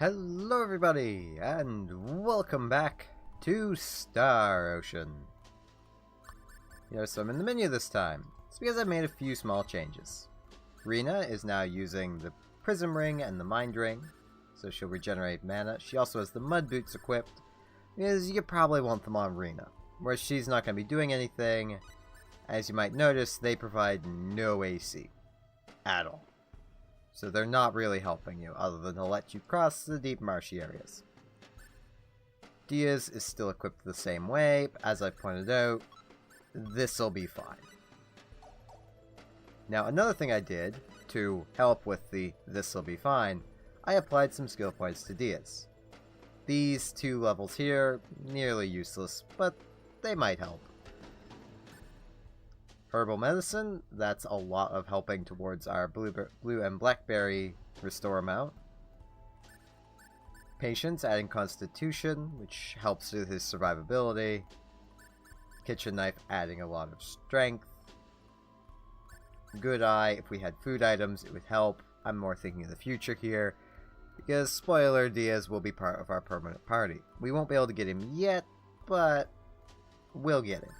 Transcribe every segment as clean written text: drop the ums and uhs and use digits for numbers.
Hello everybody, and welcome back to Star Ocean. So I'm in the menu this time. It's because I made a few small changes. Rena is now using the Prism Ring and the Mind Ring, so she'll regenerate mana. She also has the Mud Boots equipped, because you probably want them on Rena, where she's not going to be doing anything. As you might notice, they provide no AC at all. So they're not really helping you, other than to let you cross the deep marshy areas. Diaz is still equipped the same way, but as I pointed out, this'll be fine. Now another thing I did, to help with the this'll be fine, I applied some skill points to Diaz. These two levels here, nearly useless, but they might help. Herbal Medicine, that's a lot of helping towards our blue and blackberry restore amount. Patience, adding Constitution, which helps with his survivability. Kitchen Knife, adding a lot of strength. Good Eye, if we had food items, it would help. I'm more thinking of the future here, because, spoiler, Diaz will be part of our permanent party. We won't be able to get him yet, but we'll get him.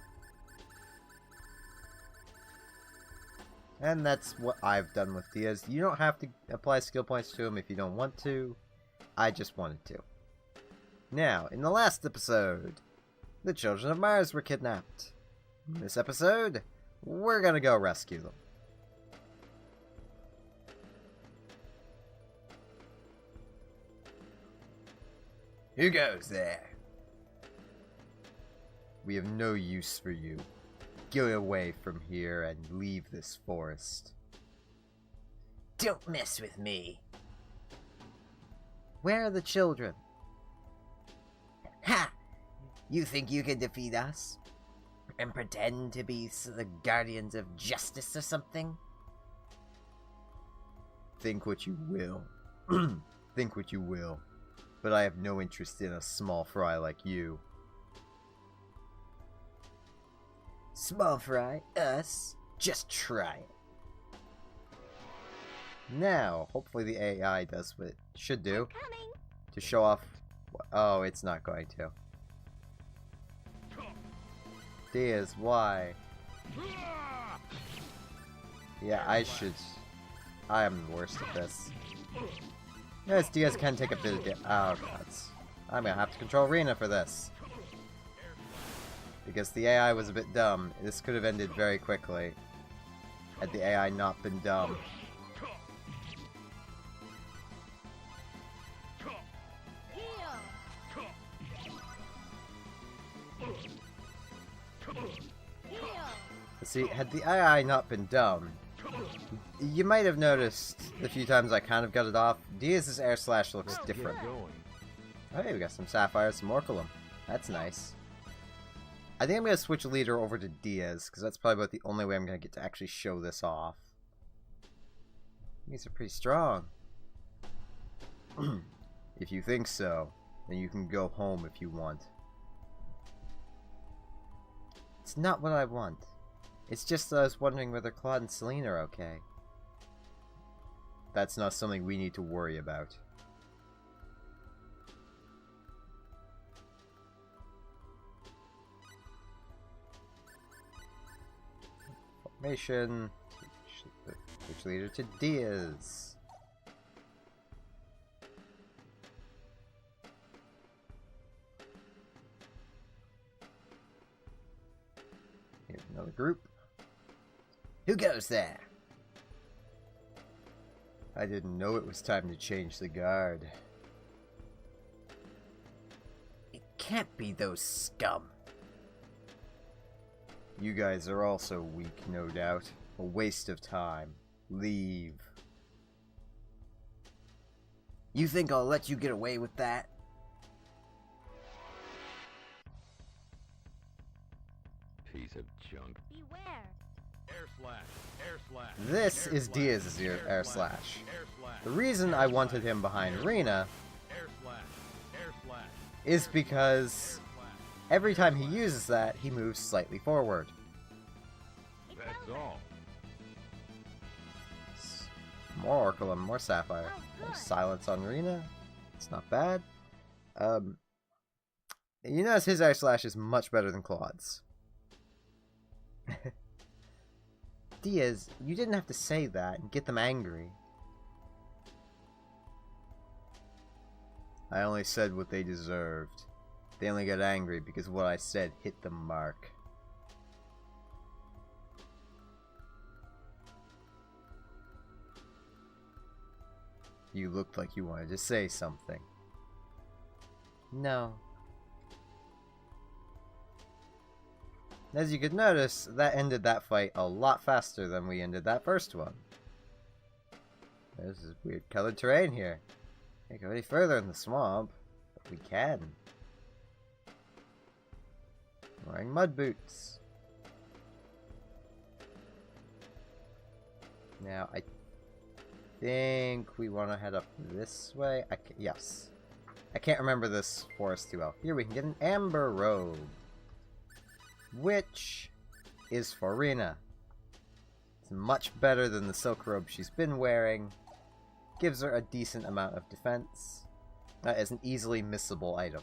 And that's what I've done with Diaz. You don't have to apply skill points to him if you don't want to. I just wanted to. Now, in the last episode, the children of Mars were kidnapped. In this episode, we're gonna go rescue them. Who goes there? We have no use for you. Get away from here and leave this forest. Don't mess with me. Where are the children? Ha! You think you can defeat us? And pretend to be the guardians of justice or something? Think what you will. Think what you will. But I have no interest in a small fry like you. Small fry? Us? Just try it. Now, hopefully the AI does what it should do. To show off... Oh, it's not going to. Diaz, why? Yeah, I should... I am the worst at this. Yes, Diaz can take a bit of... Oh, God. I'm gonna have to control Rena for this. Because the AI was a bit dumb. This could have ended very quickly had the AI not been dumb. See, had the AI not been dumb, you might have noticed the few times I kind of got it off, Diaz's air slash looks different. Oh, hey, we got some sapphires, some orculum. That's nice. I think I'm going to switch leader over to Diaz, because that's probably about the only way I'm going to get to actually show this off. These are pretty strong. If you think so, then you can go home if you want. It's not what I want. It's just that I was wondering whether Claude and Celine are okay. That's not something we need to worry about. Formation. Switch leader to Diaz. Here's another group. Who goes there? I didn't know it was time to change the guard. It can't be those scum. You guys are also weak, no doubt. A waste of time. Leave. You think I'll let you get away with that? Piece of junk. Beware. Air slash. Air slash. This is Diaz's air slash. The reason I wanted him behind Rena is because every time he uses that, he moves slightly forward. That's all. More Orculum, more Sapphire. More Silence on Rena. It's not bad. You notice his air slash is much better than Claude's. Diaz, you didn't have to say that and get them angry. I only said what they deserved. They only got angry because what I said hit the mark. You looked like you wanted to say something. No. As you could notice, that ended that fight a lot faster than we ended that first one. There's this weird colored terrain here. Can't go any further in the swamp, but we can. I'm wearing mud boots. Now, I think we want to head up this way. Yes. I can't remember this forest too well. Here we can get an amber robe, which is for Rena. It's much better than the silk robe she's been wearing. Gives her a decent amount of defense. That is an easily missable item.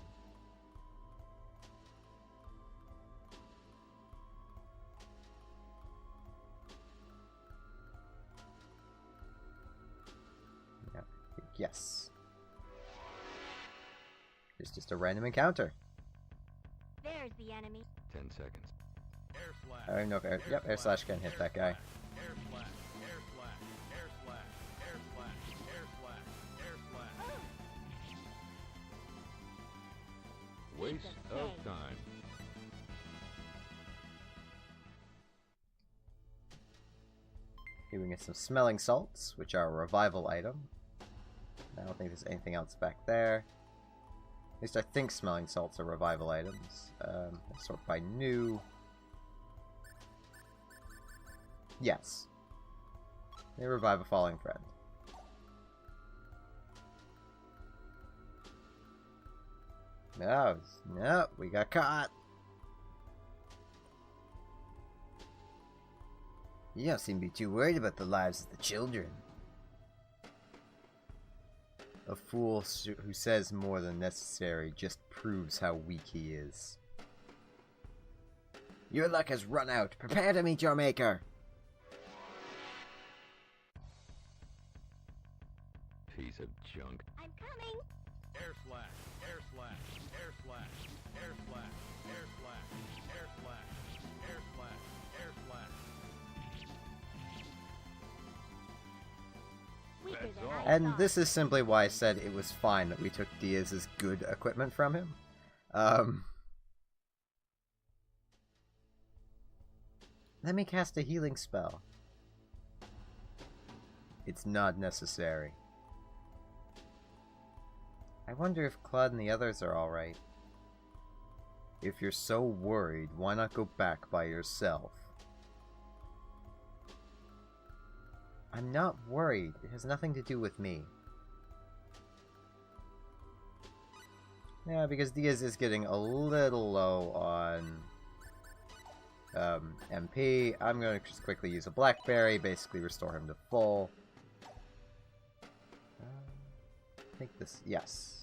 Yeah, yes. It's just a random encounter. There's the enemy. 10 seconds. I don't even know if air slash can hit that guy. Air slash, air slash, air slash, air slash, air slash, air slash. Waste of time. Here we get some smelling salts, which are a revival item. I don't think there's anything else back there. At least I think smelling salts are revival items. Let's sort by new. Yes. They revive a falling friend. No, we got caught. You don't seem to be too worried about the lives of the children. A fool who says more than necessary just proves how weak he is. Your luck has run out. Prepare to meet your maker. Piece of junk. I'm coming. Air slash, air slash, air slash, air slash, air slash, air slash, air slash, air slash. Weaker That's than all. I And thought. this is simply why I said it was fine that we took Diaz's good equipment from him. Let me cast a healing spell. It's not necessary. I wonder if Claude and the others are alright. If you're so worried, why not go back by yourself? I'm not worried. It has nothing to do with me. Yeah, because Diaz is getting a little low on MP. I'm going to just quickly use a Blackberry, basically restore him to full. I think this, yes.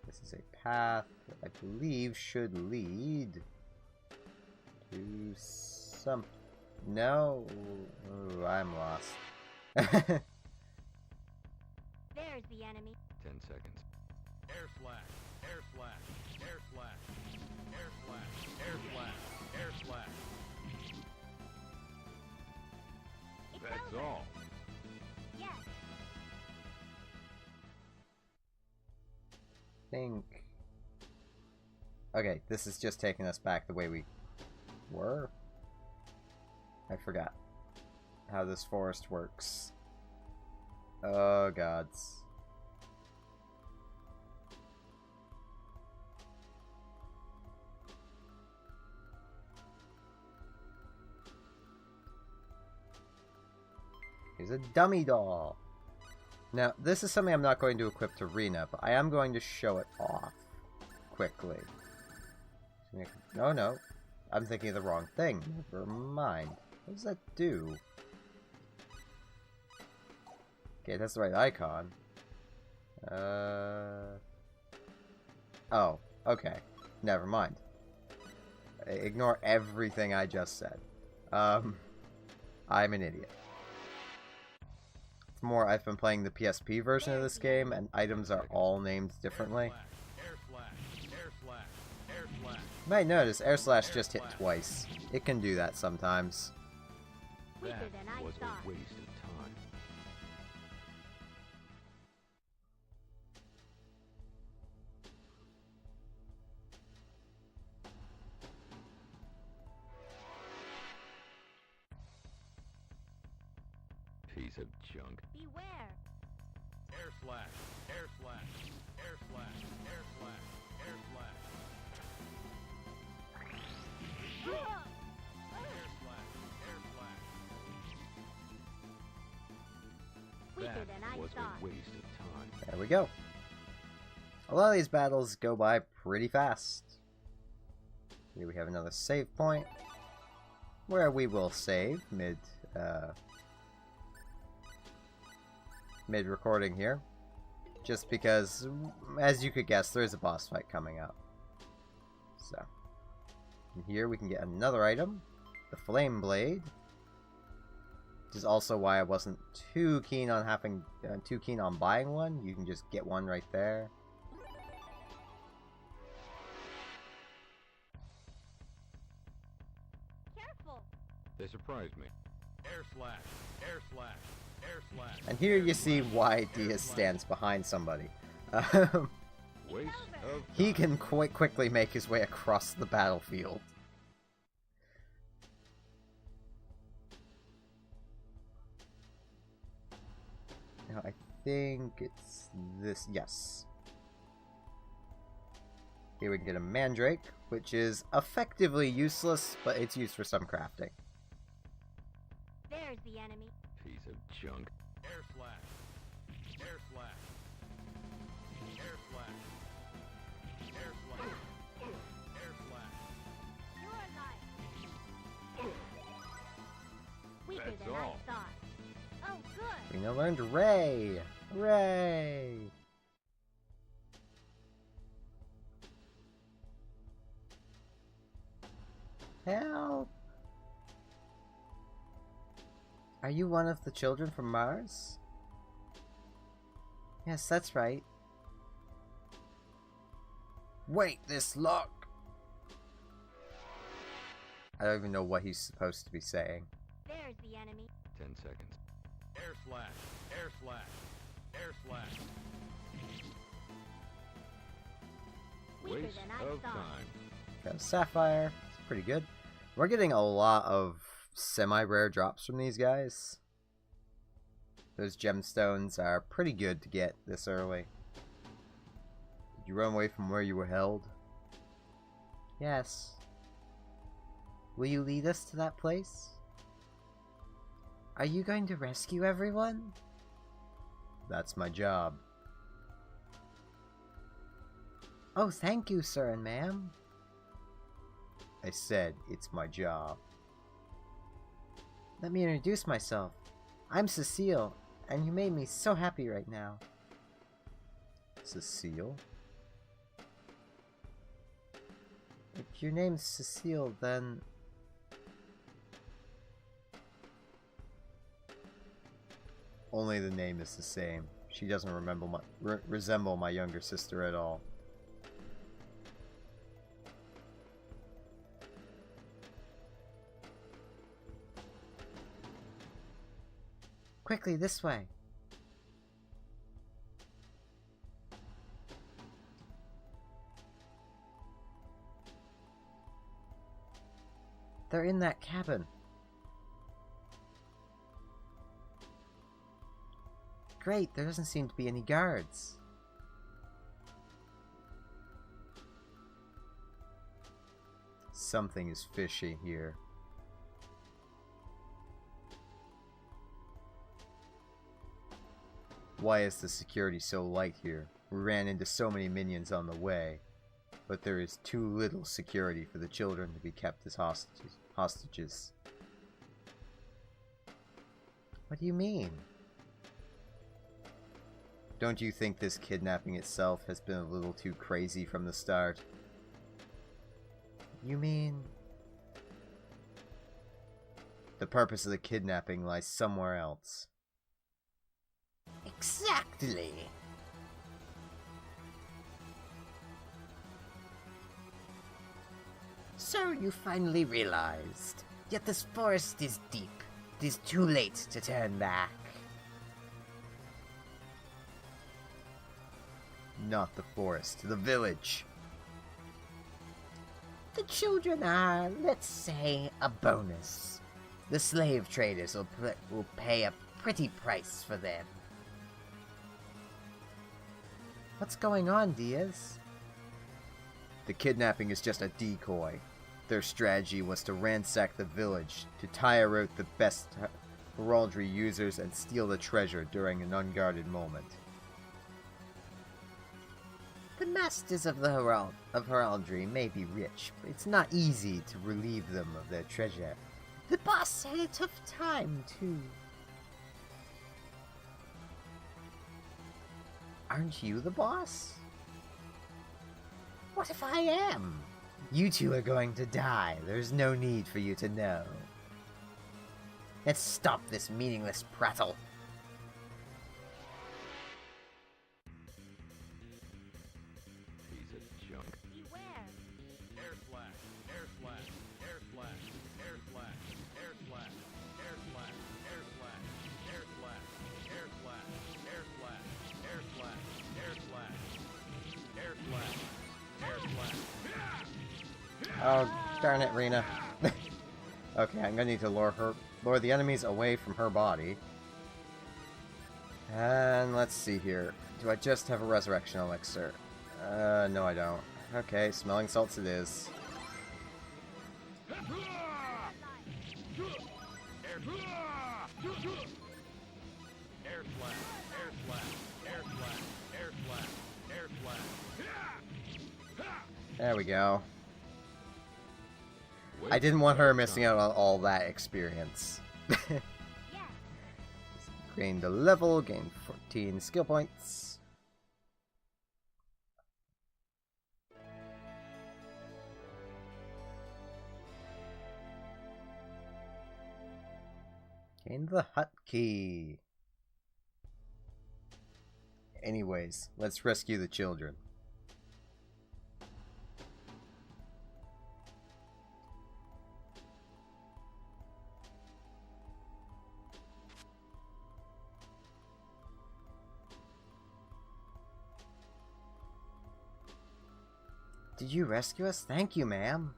This is a path that I believe should lead to some... No. Ooh, I'm lost. There's the enemy. 10 seconds. Air slash, air slash, air slash, air slash, air slash, air slash. It's That's over. all. Yes. Think. Okay, this is just taking us back the way we were. I forgot how this forest works. Oh gods. Here's a dummy doll. Now, this is something I'm not going to equip to Rena, but I am going to show it off quickly. No, no. I'm thinking of the wrong thing. Never mind. What does that do? Okay, that's the right icon. Oh, okay. Never mind. Ignore everything I just said. I'm an idiot. It's more, I've been playing the PSP version of this game, and items are all named differently. Air slash, air slash, air slash. You might notice Air Slash just hit twice. It can do that sometimes. Quicker That than I was thought. a waste of time. Piece of junk. Beware. Air slash, air slash, air slash, air slash, air slash. Air slash, air slash. Quicker That than I was thought. a waste of time. There we go. A lot of these battles go by pretty fast. Here we have another save point, where we will save mid-recording here. Just because, as you could guess, there is a boss fight coming up. So, from here we can get another item, the Flame Blade. Which is also why I wasn't too keen on buying one. You can just get one right there. Careful. They surprised me. Air slash, air slash, air slash. And here you see why Diaz stands behind somebody. Waste of He time. can quite quickly make his way across the battlefield. Now I think it's this, yes. Here we can get a Mandrake, which is effectively useless, but it's used for some crafting. There's the enemy. Piece of junk. Air slash, air slash, air slash, air slash, air slash. You're alive. Weaker That's than all. I thought. Oh, good. We now learned Ray! Hooray! Help! Are you one of the children from Mars? Yes, that's right. Wait, this lock! I don't even know what he's supposed to be saying. There's the enemy. 10 seconds. Air slash, air slash, air slash. Weaker Waste than I of thought. time. Got a Sapphire. It's pretty good. We're getting a lot of semi-rare drops from these guys. Those gemstones are pretty good to get this early. Did you run away from where you were held? Yes. Will you lead us to that place? Are you going to rescue everyone? That's my job. Oh, thank you, sir and ma'am. I said it's my job. Let me introduce myself. I'm Cecile, and you made me so happy right now. Cecile? If your name's Cecile, then... Only the name is the same. She doesn't resemble my younger sister at all. Quickly, this way. They're in that cabin. Great, there doesn't seem to be any guards. Something is fishy here. Why is the security so light here? We ran into so many minions on the way, but there is too little security for the children to be kept as hostages. What do you mean? Don't you think this kidnapping itself has been a little too crazy from the start? You mean... The purpose of the kidnapping lies somewhere else. Exactly. So you finally realized. Yet this forest is deep. It is too late to turn back. Not the forest, the village. The children are, let's say, a bonus. The slave traders will pay a pretty price for them. What's going on, Diaz? The kidnapping is just a decoy. Their strategy was to ransack the village, to tire out the best heraldry users and steal the treasure during an unguarded moment. The masters of the heraldry may be rich, but it's not easy to relieve them of their treasure. The boss had a tough time, too. Aren't you the boss? What if I am? You two are going to die. There's no need for you to know. Let's stop this meaningless prattle. Piece of junk. Beware. Air slash, air slash, air slash, air slash, air slash, air slash, air slash, air slash, air slash, air slash, air slash, air slash, air slash, air slash. Oh, darn it, Rena. Okay, I'm gonna need to lure the enemies away from her body. And let's see here. Do I just have a resurrection elixir? No I don't. Okay, smelling salts it is. Air slash, air slash, air slash, air slash, air slash. There we go. Wait I didn't want her missing out on all that experience. Yes. Gained a level, gained 14 skill points. Gained the hut key. Anyways, let's rescue the children. Did you rescue us? Thank you, ma'am.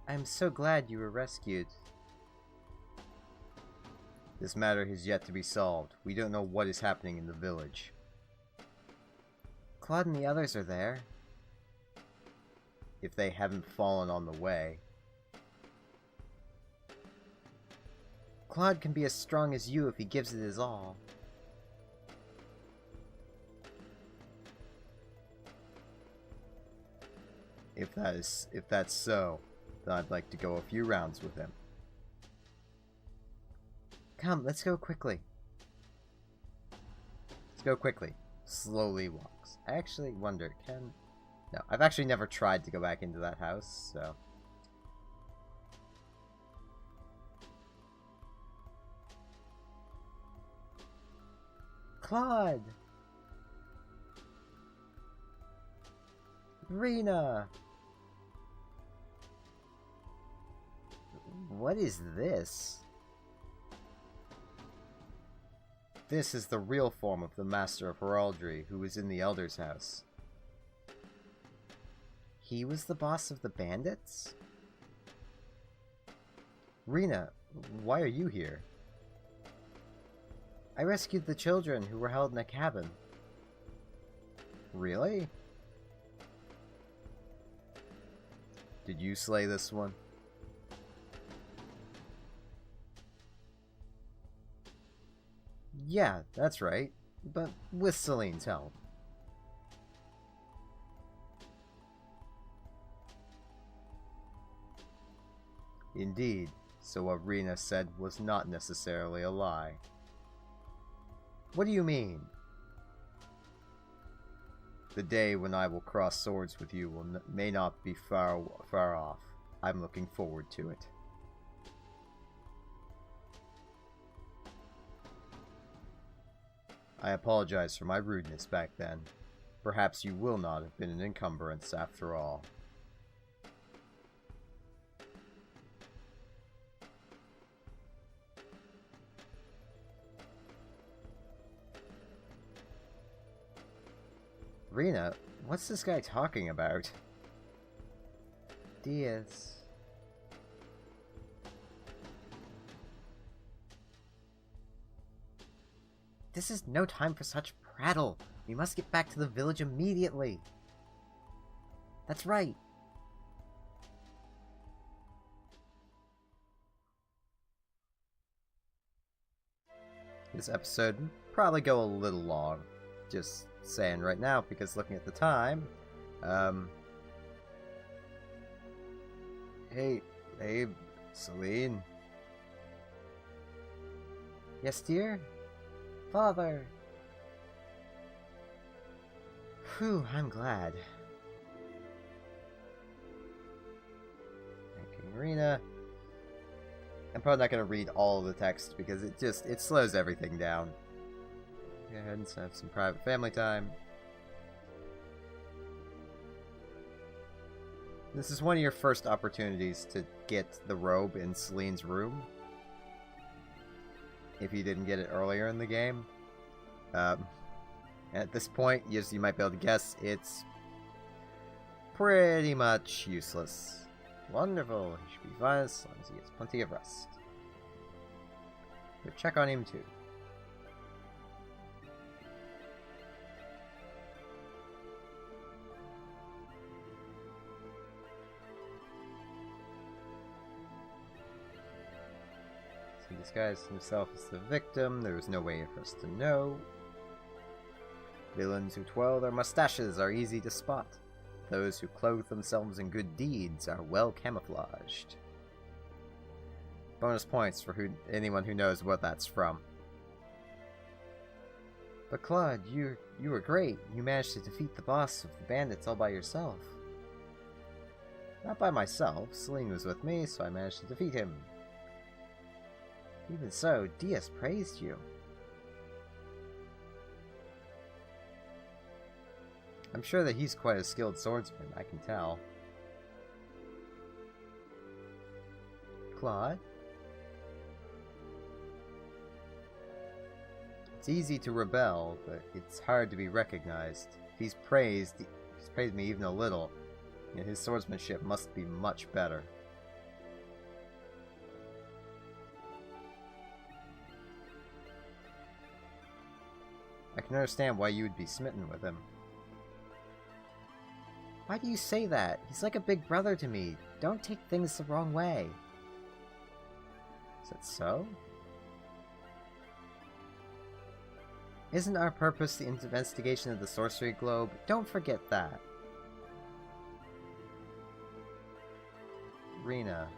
I'm so glad you were rescued. This matter has yet to be solved. We don't know what is happening in the village. Claude and the others are there. If they haven't fallen on the way. Claude can be as strong as you if he gives it his all. If that's so, then I'd like to go a few rounds with him. Come, let's go quickly. Let's go quickly. Slowly walks. I actually wonder, no, I've actually never tried to go back into that house, so... Claude! Rena! What is this? This is the real form of the Master of Heraldry, who was in the Elder's house. He was the boss of the bandits? Rena, why are you here? I rescued the children who were held in a cabin. Really? Did you slay this one? Yeah, that's right. But with Celine's help. Indeed. So what Rena said was not necessarily a lie. What do you mean? The day when I will cross swords with you may not be far off. I'm looking forward to it. I apologize for my rudeness back then. Perhaps you will not have been an encumbrance after all. Rena, what's this guy talking about? Diaz. This is no time for such prattle. We must get back to the village immediately. That's right. This episode will probably go a little long. Just saying right now, because looking at the time, hey, Celine. Yes, dear? Father. Whew, I'm glad. Thanking Rena. I'm probably not going to read all of the text because it slows everything down. Go ahead and have some private family time. This is one of your first opportunities to get the robe in Celine's room. If you didn't get it earlier in the game. At this point, as you might be able to guess, it's pretty much useless. Wonderful. He should be fine as long as he gets plenty of rest. But check on him too. He disguised himself as the victim. There was no way for us to know. Villains who twirl their mustaches are easy to spot. Those who clothe themselves in good deeds are well camouflaged. Bonus points for anyone who knows what that's from. But Claude, you were great. You managed to defeat the boss of the bandits all by yourself. Not by myself. Celine was with me, so I managed to defeat him. Even so, Diaz praised you. I'm sure that he's quite a skilled swordsman, I can tell. Claude? It's easy to rebel, but it's hard to be recognized. If he's praised me even a little, and his swordsmanship must be much better. I can understand why you would be smitten with him. Why do you say that? He's like a big brother to me. Don't take things the wrong way. Is that so? Isn't our purpose the investigation of the sorcery globe? Don't forget that. Rena.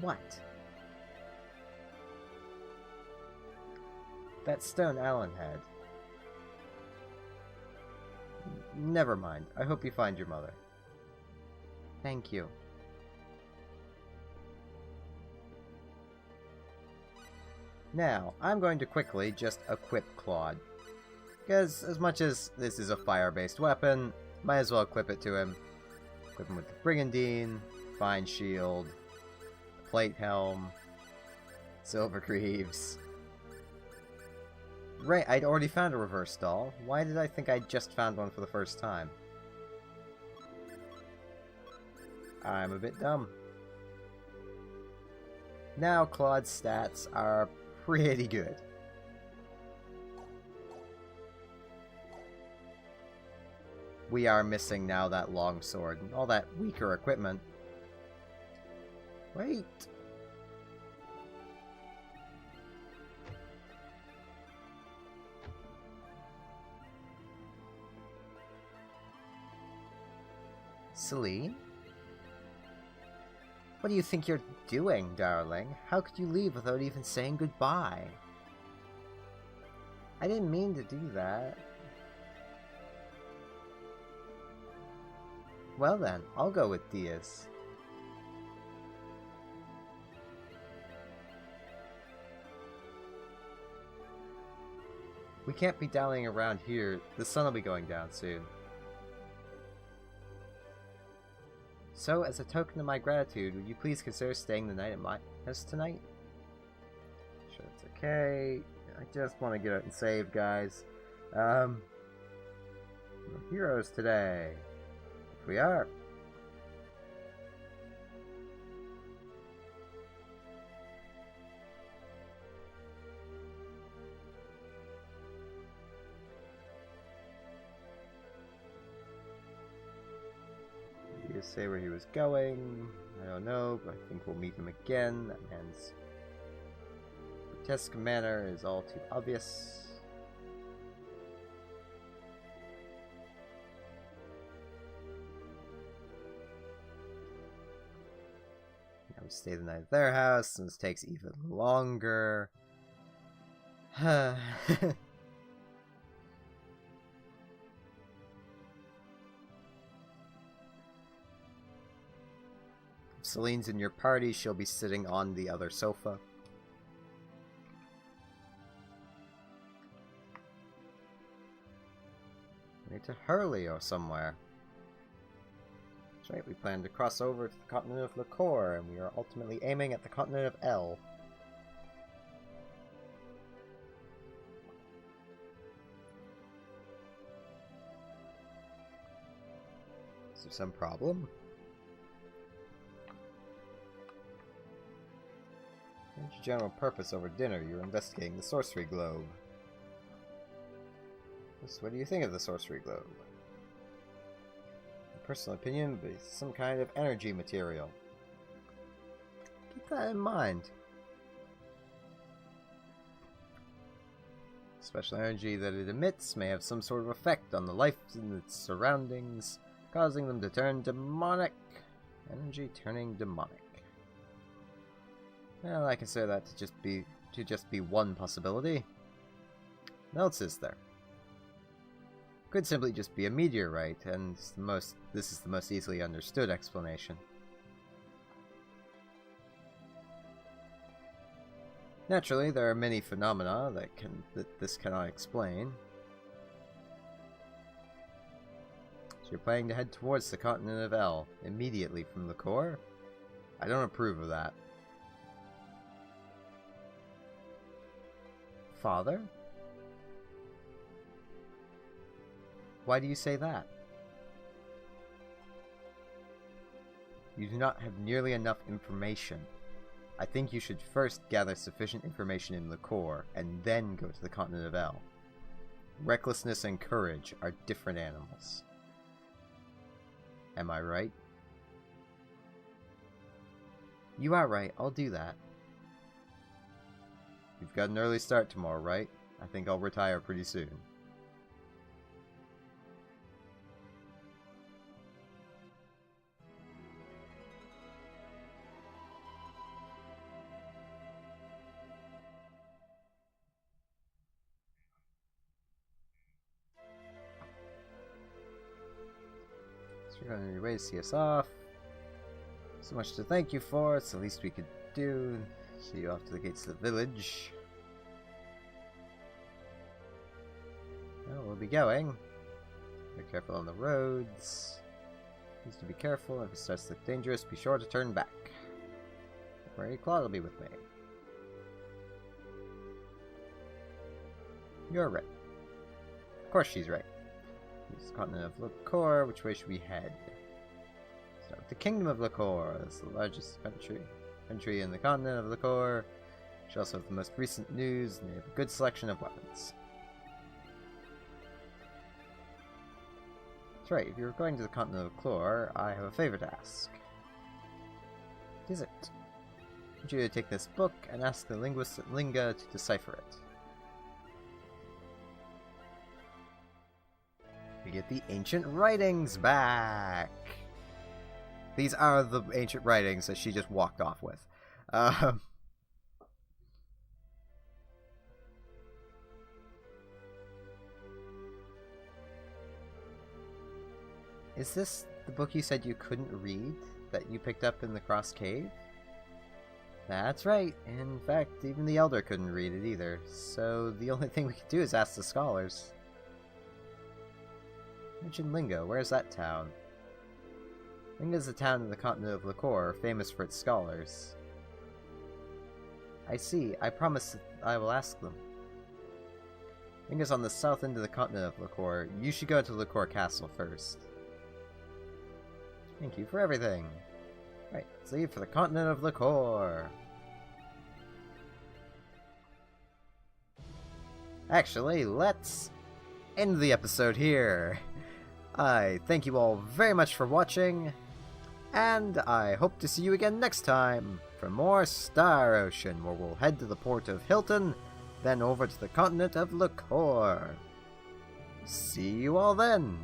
What? That stone Alan had. Never mind. I hope you find your mother. Thank you. Now, I'm going to quickly just equip Claude. Because as much as this is a fire-based weapon, might as well equip it to him. Equip him with the Brigandine, Fine Shield, Plate Helm, Silver Greaves. Right, I'd already found a reverse doll. Why did I think I just found one for the first time? I'm a bit dumb. Now Claude's stats are pretty good. We are missing now that long sword and all that weaker equipment. Wait. Celine? What do you think you're doing, darling? How could you leave without even saying goodbye? I didn't mean to do that. Well then, I'll go with Diaz. We can't be dallying around here. The sun will be going down soon. So, as a token of my gratitude, would you please consider staying the night at my house tonight? Sure, it's okay. I just want to get out and save, guys. We're heroes today. If we are. Just say where he was going. I don't know, but I think we'll meet him again. That man's grotesque manner is all too obvious. Now we stay the night at their house, and this takes even longer. Celine's in your party, she'll be sitting on the other sofa. We need to Hurley or somewhere. That's right, we plan to cross over to the continent of Liquor, and we are ultimately aiming at the continent of L. Is there some problem? What's your general purpose over dinner? You're investigating the sorcery globe. What do you think of the sorcery globe? My personal opinion, but it's some kind of energy material. Keep that in mind. Special energy that it emits may have some sort of effect on the life in its surroundings, causing them to turn demonic. Energy turning demonic. Well, I consider that to just be one possibility. What else is there? Could simply just be a meteorite, and this is the most easily understood explanation. Naturally, there are many phenomena that this cannot explain. So you're planning to head towards the continent of L immediately from the core? I don't approve of that. Father? Why do you say that? You do not have nearly enough information. I think you should first gather sufficient information in the core, and then go to the continent of L. Recklessness and courage are different animals. Am I right? You are right, I'll do that. You've got an early start tomorrow, right? I think I'll retire pretty soon. So you're on your way to see us off. So much to thank you for, it's the least we could do. See you off to the gates of the village. Well, we'll be going. Be careful on the roads. Needs to be careful. If it starts to look dangerous, be sure to turn back. Don't worry, Claude will be with me. You're right. Of course she's right. This continent of Liquor. Which way should we head? Start with the Kingdom of Liquor. It's the largest country in the continent of Liquor. Which also have the most recent news, and they have a good selection of weapons. That's right, if you're going to the continent of Liquor, I have a favor to ask. What is it? I want you to take this book and ask the linguist at Linga to decipher it. We get the ancient writings back! These are the ancient writings that she just walked off with. Um, Is this the book you said you couldn't read that you picked up in the Cross Cave? That's right. In fact, even the Elder couldn't read it either. So the only thing we could do is ask the scholars. Mention Lingo. Where's that town? Lingo's a town in the continent of Liquor, famous for its scholars. I see. I promise that I will ask them. Lingo's on the south end of the continent of Liquor. You should go to Liquor Castle first. Thank you for everything. Right, let's leave for the continent of Liquor. Actually, let's end the episode here. I thank you all very much for watching, and I hope to see you again next time for more Star Ocean, where we'll head to the port of Hilton, then over to the continent of Liquor. See you all then!